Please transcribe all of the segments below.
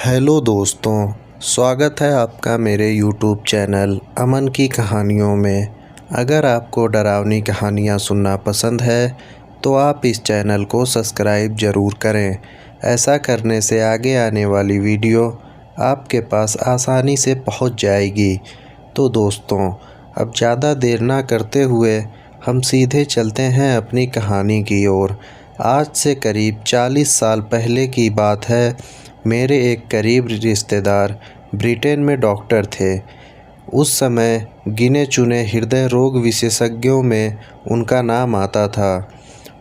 Hello दोस्तों, स्वागत है आपका मेरे यूट्यूब चैनल अमन की कहानियों में। अगर आपको डरावनी कहानियाँ सुनना पसंद है तो आप इस चैनल को सब्सक्राइब ज़रूर करें। ऐसा करने से आगे आने वाली वीडियो आपके पास आसानी से पहुंच जाएगी। तो दोस्तों, अब ज़्यादा देर ना करते हुए हम सीधे चलते हैं अपनी कहानी की ओर। आज से करीब 40 साल पहले की बात है। मेरे एक करीब रिश्तेदार ब्रिटेन में डॉक्टर थे। उस समय गिने चुने हृदय रोग विशेषज्ञों में उनका नाम आता था।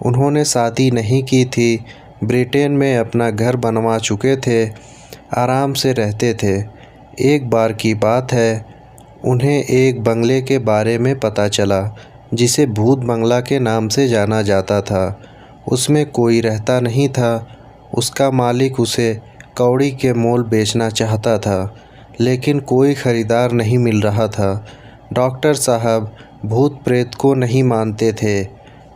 उन्होंने शादी नहीं की थी, ब्रिटेन में अपना घर बनवा चुके थे, आराम से रहते थे। एक बार की बात है, उन्हें एक बंगले के बारे में पता चला जिसे भूत बंगला के नाम से जाना जाता था। उसमें कोई रहता नहीं था। उसका मालिक उसे कौड़ी के मोल बेचना चाहता था, लेकिन कोई ख़रीदार नहीं मिल रहा था। डॉक्टर साहब भूत प्रेत को नहीं मानते थे।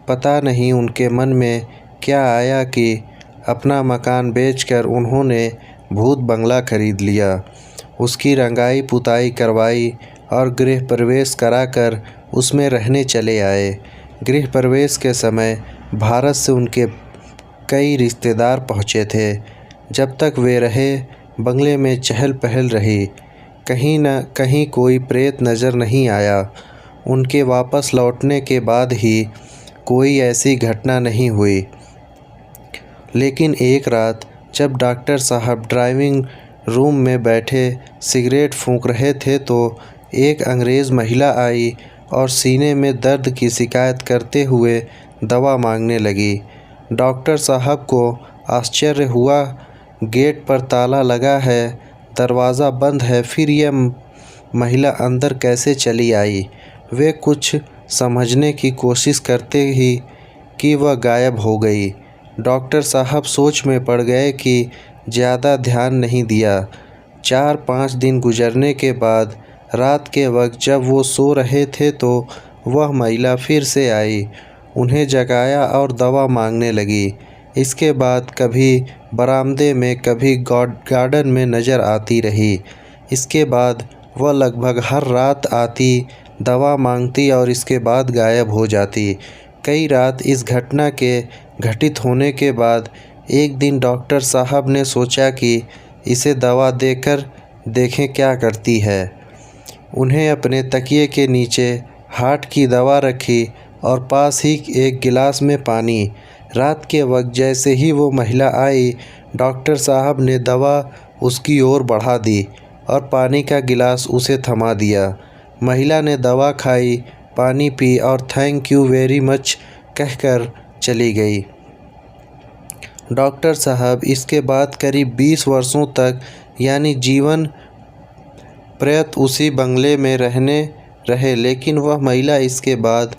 पता नहीं उनके मन में क्या आया कि अपना मकान बेचकर उन्होंने भूत बंगला खरीद लिया। उसकी रंगाई पुताई करवाई और गृह प्रवेश कराकर उसमें रहने चले आए। गृह प्रवेश के समय भारत से उनके कई रिश्तेदार पहुँचे थे। जब तक वे रहे, बंगले में चहल पहल रही। कहीं न कहीं कोई प्रेत नज़र नहीं आया। उनके वापस लौटने के बाद ही कोई ऐसी घटना नहीं हुई। लेकिन एक रात जब डॉक्टर साहब ड्राइविंग रूम में बैठे सिगरेट फूंक रहे थे तो एक अंग्रेज़ महिला आई और सीने में दर्द की शिकायत करते हुए दवा मांगने लगी। डॉक्टर साहब को आश्चर्य हुआ। गेट पर ताला लगा है, दरवाज़ा बंद है, फिर यह महिला अंदर कैसे चली आई? वे कुछ समझने की कोशिश करते ही कि वह गायब हो गई। डॉक्टर साहब सोच में पड़ गए कि ज़्यादा ध्यान नहीं दिया। 4-5 दिन गुजरने के बाद रात के वक्त जब वो सो रहे थे तो वह महिला फिर से आई, उन्हें जगाया और दवा मांगने लगी। इसके बाद कभी बरामदे में, कभी गार्डन में नज़र आती रही। इसके बाद वह लगभग हर रात आती, दवा मांगती और इसके बाद गायब हो जाती। कई रात इस घटना के घटित होने के बाद एक दिन डॉक्टर साहब ने सोचा कि इसे दवा देकर देखें क्या करती है। उन्हें अपने तकिए के नीचे हार्ट की दवा रखी और पास ही एक गिलास में पानी। रात के वक्त जैसे ही वो महिला आई, डॉक्टर साहब ने दवा उसकी ओर बढ़ा दी और पानी का गिलास उसे थमा दिया। महिला ने दवा खाई, पानी पी और थैंक यू वेरी मच कहकर चली गई। डॉक्टर साहब इसके बाद करीब 20 वर्षों तक यानी जीवन पर्यंत उसी बंगले में रहने रहे, लेकिन वह महिला इसके बाद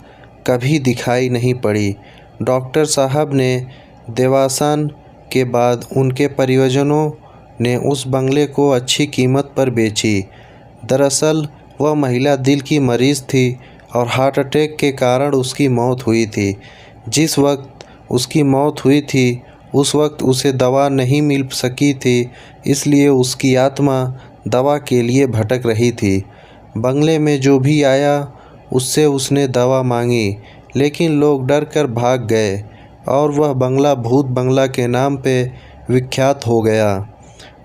कभी दिखाई नहीं पड़ी। डॉक्टर साहब ने देवासान के बाद उनके परिजनों ने उस बंगले को अच्छी कीमत पर बेची। दरअसल वह महिला दिल की मरीज़ थी और हार्ट अटैक के कारण उसकी मौत हुई थी। जिस वक्त उसकी मौत हुई थी उस वक्त उसे दवा नहीं मिल सकी थी, इसलिए उसकी आत्मा दवा के लिए भटक रही थी। बंगले में जो भी आया उससे उसने दवा मांगी, लेकिन लोग डर कर भाग गए और वह बंगला भूत बंगला के नाम पे विख्यात हो गया।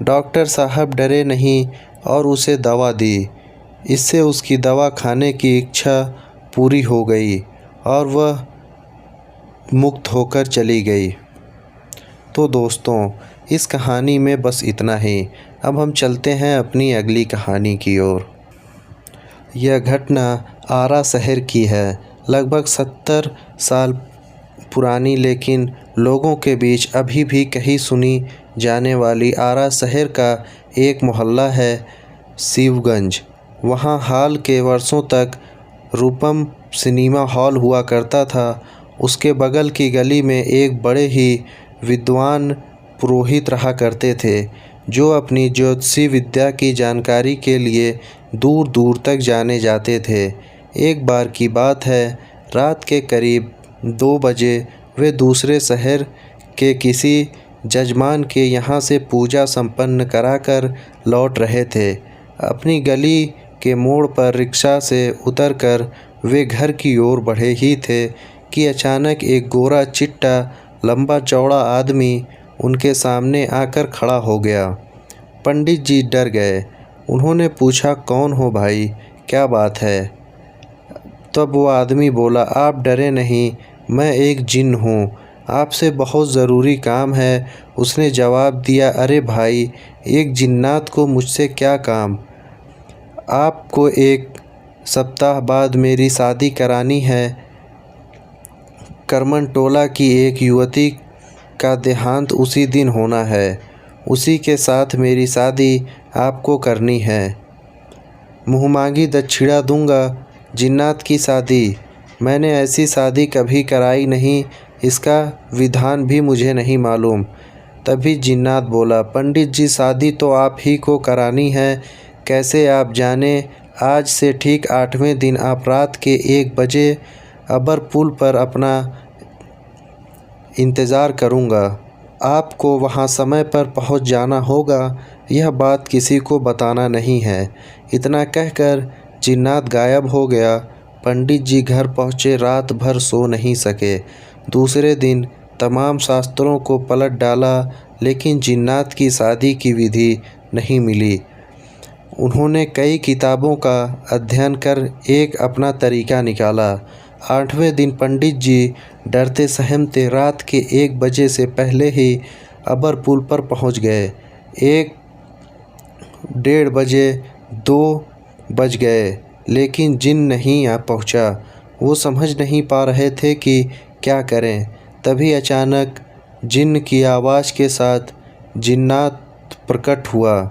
डॉक्टर साहब डरे नहीं और उसे दवा दी। इससे उसकी दवा खाने की इच्छा पूरी हो गई और वह मुक्त होकर चली गई। तो दोस्तों, इस कहानी में बस इतना ही। अब हम चलते हैं अपनी अगली कहानी की ओर। यह घटना आरा शहर की है, लगभग 70 साल पुरानी, लेकिन लोगों के बीच अभी भी कहीं सुनी जाने वाली आरा शहर का एक मोहल्ला है शिवगंज। वहाँ हाल के वर्षों तक रूपम सिनेमा हॉल हुआ करता था। उसके बगल की गली में एक बड़े ही विद्वान पुरोहित रहा करते थे, जो अपनी ज्योतिषी विद्या की जानकारी के लिए दूर दूर तक जाने जाते थे। एक बार की बात है, रात के करीब 2 बजे वे दूसरे शहर के किसी जजमान के यहाँ से पूजा संपन्न कराकर लौट रहे थे। अपनी गली के मोड़ पर रिक्शा से उतरकर वे घर की ओर बढ़े ही थे कि अचानक एक गोरा चिट्टा लंबा चौड़ा आदमी उनके सामने आकर खड़ा हो गया। पंडित जी डर गए। उन्होंने पूछा, कौन हो भाई, क्या बात है? तब वो आदमी बोला, आप डरे नहीं, मैं एक जिन हूँ, आपसे बहुत ज़रूरी काम है। उसने जवाब दिया, अरे भाई, एक जिन्नात को मुझसे क्या काम? आपको एक सप्ताह बाद मेरी शादी करानी है। करमन टोला की एक युवती का देहांत उसी दिन होना है। उसी के साथ मेरी शादी आपको करनी है। मुँहमांगी दक्षिणा दूंगा। जिन्नात की शादी? मैंने ऐसी शादी कभी कराई नहीं, इसका विधान भी मुझे नहीं मालूम। तभी जिन्नात बोला, पंडित जी, शादी तो आप ही को करानी है। कैसे आप जाने? आज से ठीक 8वें दिन आप रात के 1 बजे अबर पुल पर अपना इंतज़ार करूँगा। आपको वहाँ समय पर पहुँच जाना होगा। यह बात किसी को बताना नहीं है। इतना कहकर जिन्नात गायब हो गया। पंडित जी घर पहुँचे, रात भर सो नहीं सके। दूसरे दिन तमाम शास्त्रों को पलट डाला, लेकिन जिन्नात की शादी की विधि नहीं मिली। उन्होंने कई किताबों का अध्ययन कर एक अपना तरीका निकाला। 8वें दिन पंडित जी डरते सहमते रात के 1 बजे से पहले ही अबर पुल पर पहुंच गए। 1, 1:30 बजे, 2 बज गए, लेकिन जिन नहीं आ पहुंचा। वो समझ नहीं पा रहे थे कि क्या करें। तभी अचानक जिन की आवाज़ के साथ जिन्नात प्रकट हुआ।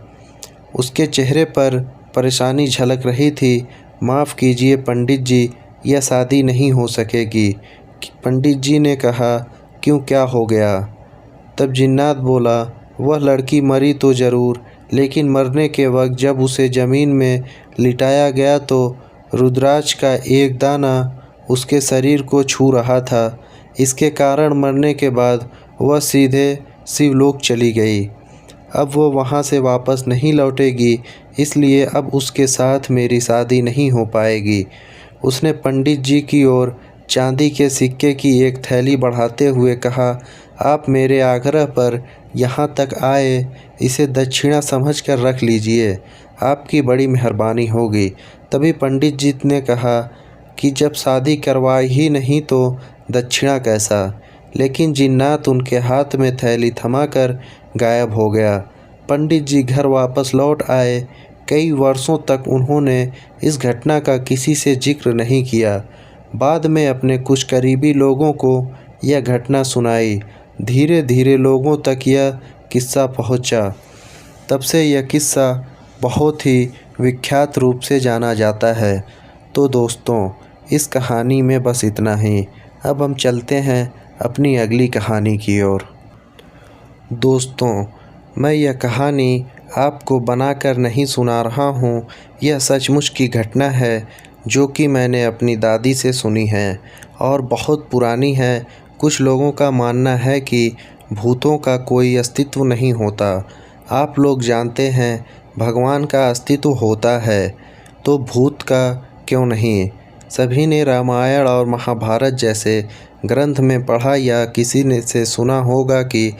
उसके चेहरे पर परेशानी झलक रही थी। माफ़ कीजिए पंडित जी, यह शादी नहीं हो सकेगी। पंडित जी ने कहा, क्यों, क्या हो गया? तब जिन्नात बोला, वह लड़की मरी तो ज़रूर, लेकिन मरने के वक्त जब उसे ज़मीन में लिटाया गया तो रुद्राक्ष का एक दाना उसके शरीर को छू रहा था। इसके कारण मरने के बाद वह सीधे शिवलोक चली गई। अब वो वहाँ से वापस नहीं लौटेगी, इसलिए अब उसके साथ मेरी शादी नहीं हो पाएगी। उसने पंडित जी की ओर चांदी के सिक्के की एक थैली बढ़ाते हुए कहा, आप मेरे आग्रह पर यहाँ तक आए, इसे दक्षिणा समझकर रख लीजिए, आपकी बड़ी मेहरबानी होगी। तभी पंडित जी ने कहा कि जब शादी करवाई ही नहीं तो दक्षिणा कैसा? लेकिन जिन्नात उनके हाथ में थैली थमाकर गायब हो गया। पंडित जी घर वापस लौट आए। कई वर्षों तक उन्होंने इस घटना का किसी से जिक्र नहीं किया। बाद में अपने कुछ करीबी लोगों को यह घटना सुनाई। धीरे धीरे लोगों तक यह किस्सा पहुंचा। तब से यह किस्सा बहुत ही विख्यात रूप से जाना जाता है। तो दोस्तों, इस कहानी में बस इतना ही। अब हम चलते हैं अपनी अगली कहानी की ओर। दोस्तों, मैं यह कहानी आपको बनाकर नहीं सुना रहा हूँ। यह सचमुच की घटना है जो कि मैंने अपनी दादी से सुनी है और बहुत पुरानी है। कुछ लोगों का मानना है कि भूतों का कोई अस्तित्व नहीं होता। आप लोग जानते हैं भगवान का अस्तित्व होता है, तो भूत का क्यों नहीं? सभी ने रामायण और महाभारत जैसे ग्रंथ में पढ़ा या किसी ने से सुना होगा कि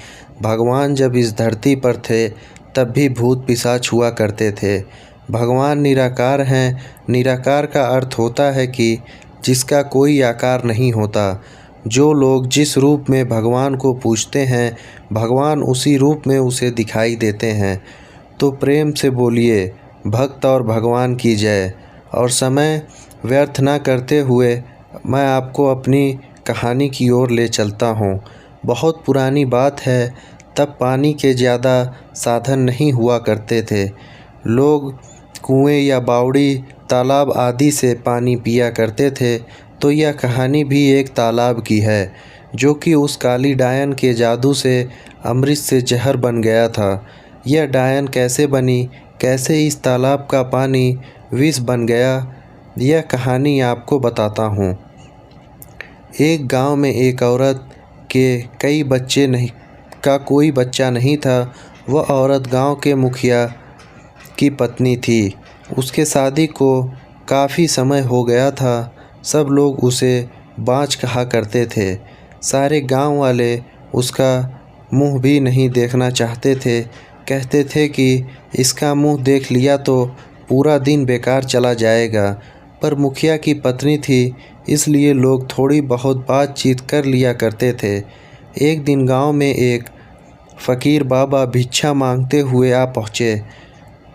भगवान जब इस धरती पर थे तब भी भूत पिशाच हुआ करते थे। भगवान निराकार हैं। निराकार का अर्थ होता है कि जिसका कोई आकार नहीं होता। जो लोग जिस रूप में भगवान को पूजते हैं, भगवान उसी रूप में उसे दिखाई देते हैं। तो प्रेम से बोलिए, भक्त और भगवान की जय। और समय व्यर्थ ना करते हुए मैं आपको अपनी कहानी की ओर ले चलता हूँ। बहुत पुरानी बात है। तब पानी के ज़्यादा साधन नहीं हुआ करते थे। लोग कुएं या बावड़ी, तालाब आदि से पानी पिया करते थे। तो यह कहानी भी एक तालाब की है जो कि उस काली डायन के जादू से अमृत से जहर बन गया था। यह डायन कैसे बनी, कैसे इस तालाब का पानी विष बन गया, यह कहानी आपको बताता हूँ। एक गांव में एक औरत के का कोई बच्चा नहीं था। वह औरत गांव के मुखिया की पत्नी थी। उसके शादी को काफ़ी समय हो गया था। सब लोग उसे बाँझ कहा करते थे। सारे गांव वाले उसका मुंह भी नहीं देखना चाहते थे। कहते थे कि इसका मुंह देख लिया तो पूरा दिन बेकार चला जाएगा। पर मुखिया की पत्नी थी, इसलिए लोग थोड़ी बहुत बातचीत कर लिया करते थे। एक दिन गांव में एक फ़कीर बाबा भिक्षा मांगते हुए आ पहुँचे,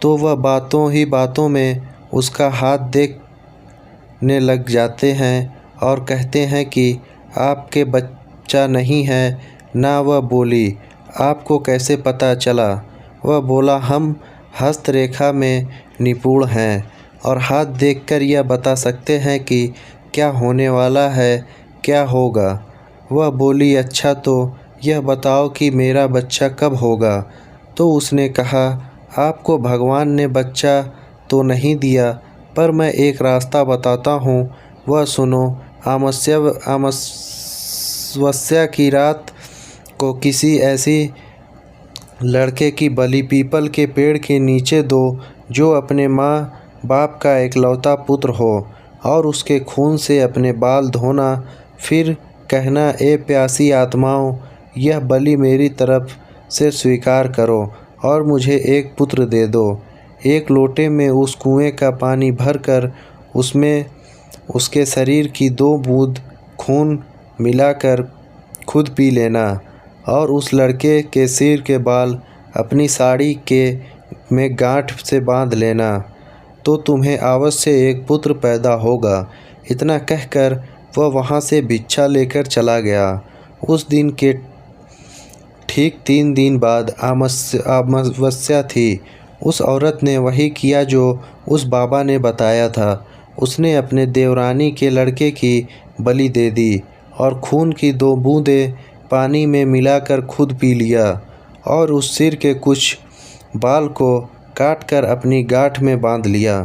तो वह बातों ही बातों में उसका हाथ देखने लग जाते हैं और कहते हैं कि आपके बच्चा नहीं है ना। वह बोली, आपको कैसे पता चला? वह बोला, हम हस्तरेखा में निपुण हैं और हाथ देखकर यह बता सकते हैं कि क्या होने वाला है, क्या होगा। वह बोली, अच्छा तो यह बताओ कि मेरा बच्चा कब होगा? तो उसने कहा, आपको भगवान ने बच्चा तो नहीं दिया, पर मैं एक रास्ता बताता हूँ, वह सुनो। अमावस्या की रात को किसी ऐसी लड़के की बलि पीपल के पेड़ के नीचे दो जो अपने माँ बाप का इकलौता पुत्र हो, और उसके खून से अपने बाल धोना। फिर कहना, ए प्यासी आत्माओं, यह बलि मेरी तरफ से स्वीकार करो और मुझे एक पुत्र दे दो। एक लोटे में उस कुएं का पानी भरकर उसमें उसके शरीर की 2 बूंद खून मिलाकर खुद पी लेना और उस लड़के के सिर के बाल अपनी साड़ी के में गांठ से बांध लेना, तो तुम्हें अवश्य एक पुत्र पैदा होगा। इतना कहकर वह वहाँ से भिक्षा लेकर चला गया। उस दिन के ठीक 3 दिन बाद अमावस्या थी। उस औरत ने वही किया जो उस बाबा ने बताया था। उसने अपने देवरानी के लड़के की बलि दे दी और खून की 2 बूंदें पानी में मिलाकर खुद पी लिया और उस सिर के कुछ बाल को काटकर अपनी गांठ में बांध लिया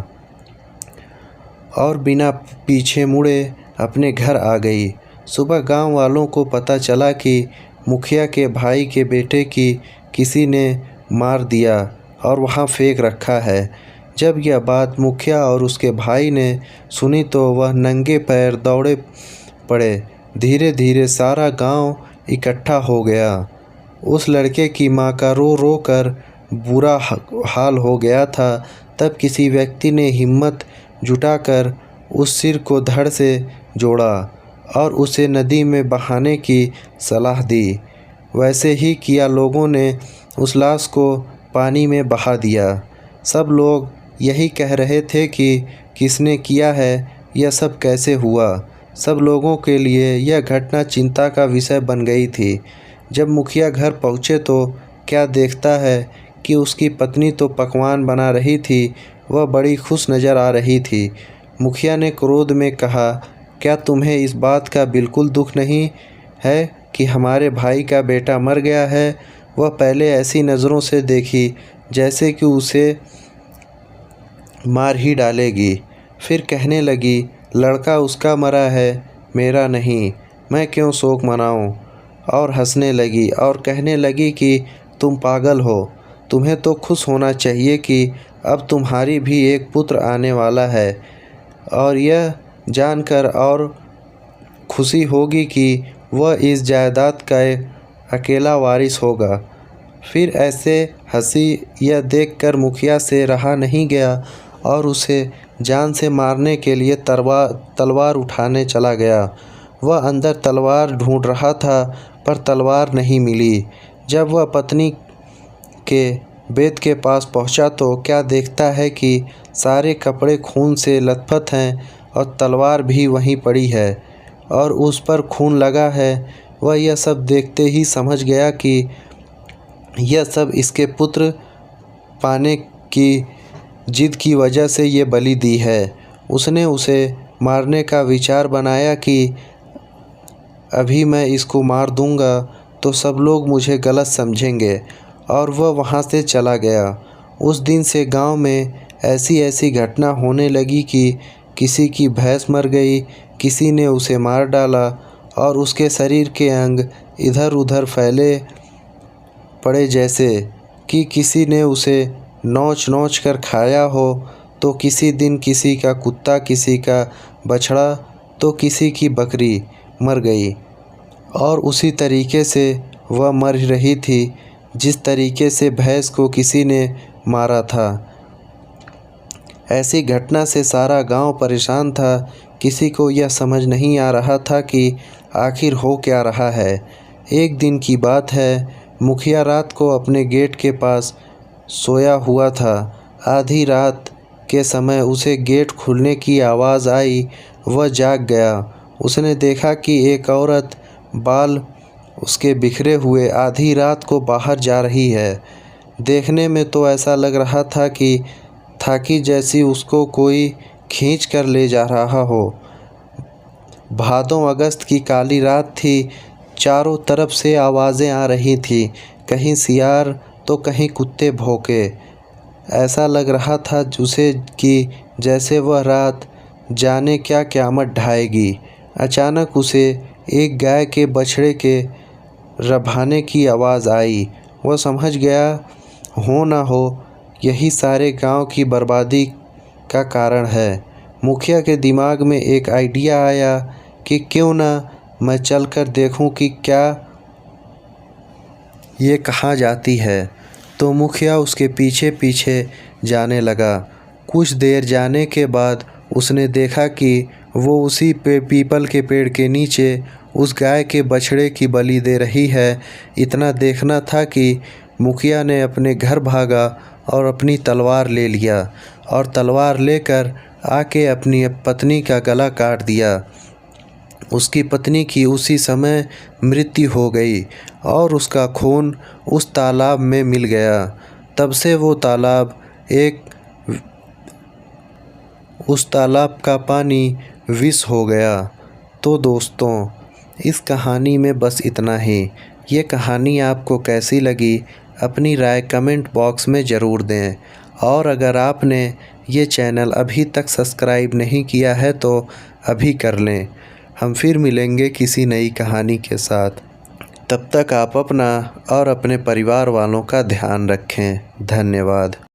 और बिना पीछे मुड़े अपने घर आ गई। सुबह गांव वालों को पता चला कि मुखिया के भाई के बेटे की किसी ने मार दिया और वहां फेंक रखा है। जब यह बात मुखिया और उसके भाई ने सुनी तो वह नंगे पैर दौड़े पड़े। धीरे धीरे सारा गांव इकट्ठा हो गया। उस लड़के की माँ का रो रो कर बुरा हाल हो गया था। तब किसी व्यक्ति ने हिम्मत जुटाकर उस सिर को धड़ से जोड़ा और उसे नदी में बहाने की सलाह दी। वैसे ही किया। लोगों ने उस लाश को पानी में बहा दिया। सब लोग यही कह रहे थे कि किसने किया है, यह सब कैसे हुआ। सब लोगों के लिए यह घटना चिंता का विषय बन गई थी। जब मुखिया घर पहुँचे तो क्या देखता है कि उसकी पत्नी तो पकवान बना रही थी। वह बड़ी खुश नज़र आ रही थी। मुखिया ने क्रोध में कहा, क्या तुम्हें इस बात का बिल्कुल दुख नहीं है कि हमारे भाई का बेटा मर गया है? वह पहले ऐसी नज़रों से देखी जैसे कि उसे मार ही डालेगी। फिर कहने लगी, लड़का उसका मरा है, मेरा नहीं, मैं क्यों शोक मनाऊं? और हंसने लगी और कहने लगी कि तुम पागल हो। तुम्हें तो खुश होना चाहिए कि अब तुम्हारी भी एक पुत्र आने वाला है, और यह जानकर और खुशी होगी कि वह इस जायदाद का अकेला वारिस होगा। फिर ऐसे हंसी यह देखकर मुखिया से रहा नहीं गया और उसे जान से मारने के लिए तलवार उठाने चला गया। वह अंदर तलवार ढूंढ रहा था पर तलवार नहीं मिली। जब वह पत्नी के बेद के पास पहुंचा तो क्या देखता है कि सारे कपड़े खून से लथपथ हैं और तलवार भी वहीं पड़ी है और उस पर खून लगा है। वह यह सब देखते ही समझ गया कि यह सब इसके पुत्र पाने की जिद की वजह से ये बलि दी है। उसने उसे मारने का विचार बनाया कि अभी मैं इसको मार दूंगा तो सब लोग मुझे गलत समझेंगे, और वह वहाँ से चला गया। उस दिन से गांव में ऐसी ऐसी घटना होने लगी कि किसी की भैंस मर गई, किसी ने उसे मार डाला और उसके शरीर के अंग इधर उधर फैले पड़े, जैसे कि किसी ने उसे नोच नोच कर खाया हो, तो किसी दिन किसी का कुत्ता, किसी का बछड़ा, तो किसी की बकरी मर गई और उसी तरीके से वह मर रही थी जिस तरीके से भैंस को किसी ने मारा था। ऐसी घटना से सारा गांव परेशान था। किसी को यह समझ नहीं आ रहा था कि आखिर हो क्या रहा है। एक दिन की बात है, मुखिया रात को अपने गेट के पास सोया हुआ था। आधी रात के समय उसे गेट खुलने की आवाज़ आई। वह जाग गया। उसने देखा कि एक औरत बाल उसके बिखरे हुए आधी रात को बाहर जा रही है। देखने में तो ऐसा लग रहा था कि जैसी उसको कोई खींच कर ले जा रहा हो। भादों अगस्त की काली रात थी। चारों तरफ से आवाज़ें आ रही थी, कहीं सियार तो कहीं कुत्ते भौंके। ऐसा लग रहा था उसे कि जैसे वह रात जाने क्या क़यामत ढाएगी। अचानक उसे एक गाय के बछड़े के रभाने की आवाज़ आई। वह समझ गया, हो ना हो यही सारे गांव की बर्बादी का कारण है। मुखिया के दिमाग में एक आइडिया आया कि क्यों ना मैं चलकर देखूं कि क्या ये कहाँ जाती है। तो मुखिया उसके पीछे पीछे जाने लगा। कुछ देर जाने के बाद उसने देखा कि वो उसी पीपल के पेड़ के नीचे उस गाय के बछड़े की बलि दे रही है। इतना देखना था कि मुखिया ने अपने घर भागा और अपनी तलवार ले लिया और तलवार लेकर आके अपनी पत्नी का गला काट दिया। उसकी पत्नी की उसी समय मृत्यु हो गई और उसका खून उस तालाब में मिल गया। तब से उस तालाब का पानी विष हो गया। तो दोस्तों, इस कहानी में बस इतना ही। ये कहानी आपको कैसी लगी, अपनी राय कमेंट बॉक्स में ज़रूर दें। और अगर आपने ये चैनल अभी तक सब्सक्राइब नहीं किया है तो अभी कर लें। हम फिर मिलेंगे किसी नई कहानी के साथ। तब तक आप अपना और अपने परिवार वालों का ध्यान रखें। धन्यवाद।